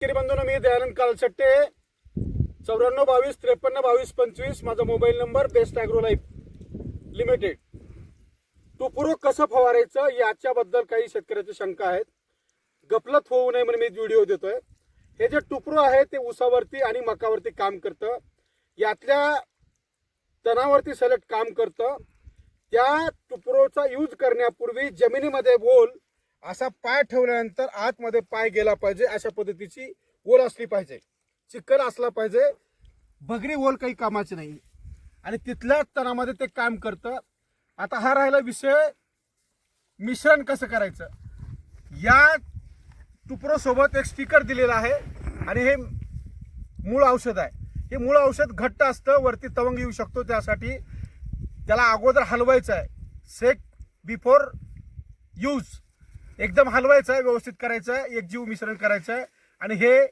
शेतकरी बंधूंनो, मी दयानंद कालसट्टे 9422532225 माझा mobile number, Best Agro Life Limited. टुप्रो कसं फवारायचं याच्याबद्दल काही शेतकऱ्याची शंका आहेत. गफलत होऊ नये म्हणून मी व्हिडिओ देतोय. हे जे टुप्रो आहे ते ऊसावरती आणि मकावरती काम करतं, यातल्या तणावरती सलट काम करतं. त्या टुप्रोचा यूज करण्यापूर्वी जमिनीमध्ये ओल असा पाय ठेवल्यानंतर आतमध्ये पाय गेला पाहिजे, अशा पद्धतीची ओल असली पाहिजे, चिखल असला पाहिजे. बगरी ओल काही कामाची नाही आणि तिथल्याच तणामध्ये ते काम करतं. आता हा राहिला विषय मिश्रण कसं करायचं. या टुप्रो सोबत एक स्टिकर दिलेला आहे आणि हे मूळ औषध आहे. हे मूळ औषध घट्ट असतं, वरती तवंग येऊ शकतो, त्यासाठी त्याला अगोदर हलवायचं आहे. सेक बिफोर यूज एकदम हलवायचं आहे, व्यवस्थित करायचं आहे, एकजीव मिश्रण करायचं आहे. आणि हे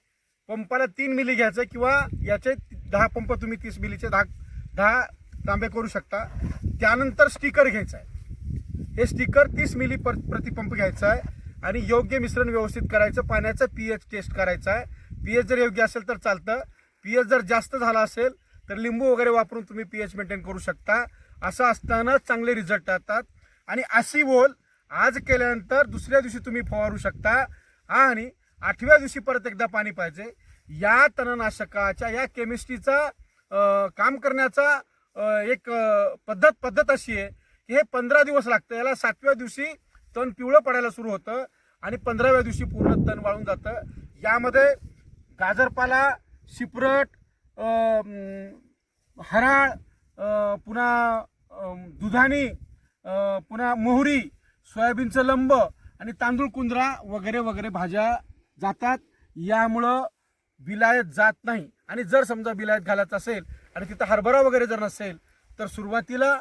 पंपाला 3 मिली घ्यायचं किंवा याचे 10 पंप तुम्ही 30 मिलीचे 10 तांबे करू शकता. त्यानंतर स्टिकर घ्यायचं आहे. हे स्टिकर 30 मिली प्रति पंप घ्यायचं आहे आणि योग्य मिश्रण व्यवस्थित करायचं. पाण्याचं पीएच टेस्ट करायचं आहे. पीएच जर योग्य असेल तर चालतं. पीएच जर जास्त झाला असेल तर लिंबू वगैरे वापरून तुम्ही पीएच मेंटेन करू शकता. असं असताना चांगले रिझल्ट येतात. आणि अशी ओल आज केल्यानंतर दुसऱ्या दिवशी तुम्ही फवारू शकता आणि 8व्या दिवशी परत एकदा पाणी पाहिजे. या तणनाशकाच्या या केमिस्ट्रीचा काम करण्याचा एक पद्धत अशी आहे की हे 15 दिवस लागतं. याला 7व्या दिवशी तण पिवळं पडायला सुरू होतं आणि 15व्या दिवशी पूर्ण तण वाळून जातं. यामध्ये गाजरपाला, शिपरट, हराळ, पुन्हा दुधाणी, पुन्हा मोहरी, सोयाबीनचं लंब आणि तांदूळ कुंदरा वगैरे वगैरे भाज्या जातात. यामुळं बिलायत जात नाही. आणि जर समजा बिलायत घालायचं असेल आणि तिथं हरभरा वगैरे जर नसेल तर सुरुवातीला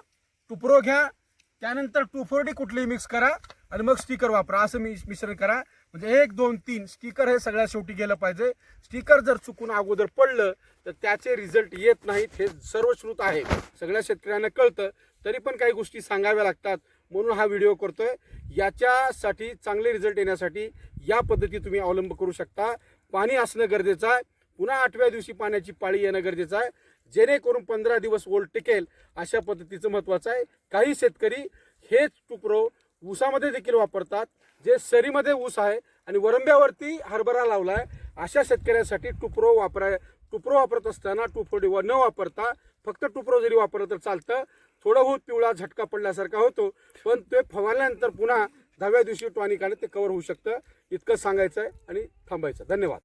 टुप्रो घ्या, त्यानंतर 2,4-D कुठलीही मिक्स करा आणि मग स्टिकर वापरा. असं मिश्रण करा. म्हणजे 1, 2, 3 स्टिकर हे सगळ्यात शेवटी गेलं पाहिजे. स्टिकर जर चुकून अगोदर पडलं तर त्याचे रिझल्ट येत नाहीत. हे सर्वश्रुत आहे, सगळ्या शेतकऱ्यांना कळतं. तरी पण काही गोष्टी सांगाव्या लागतात म्हणून हा व्हिडिओ करतोय. याच्यासाठी चांगले रिझल्ट येण्यासाठी या पद्धती तुम्ही अवलंब करू शकता. पाणी असणं गरजेचं आहे. पुन्हा 8व्या दिवशी पाण्याची पाळी येणं गरजेचं आहे, जेणेकरून 15 दिवस ओल टिकेल अशा पद्धतीचं महत्त्वाचं आहे. काही शेतकरी हेच टुप्रो ऊसामध्ये देखील वापरतात. जे सरीमध्ये ऊस आहे आणि वरंब्यावरती हरभरा लावलाय अशा शेतकऱ्यांसाठी टुप्रो वापरत असताना 2,4-D न वापरता फक्त टुप्रो जरी वापरलं तर चालतं. थोडं बहुत पिवळा झटका पडल्यासारखा होतो, पण ते फवारल्यानंतर पुन्हा 10व्या दिवशी टॉनिक आलं ते कव्हर होऊ शकतं. इतकं सांगायचं आहे आणि थांबायचं. धन्यवाद.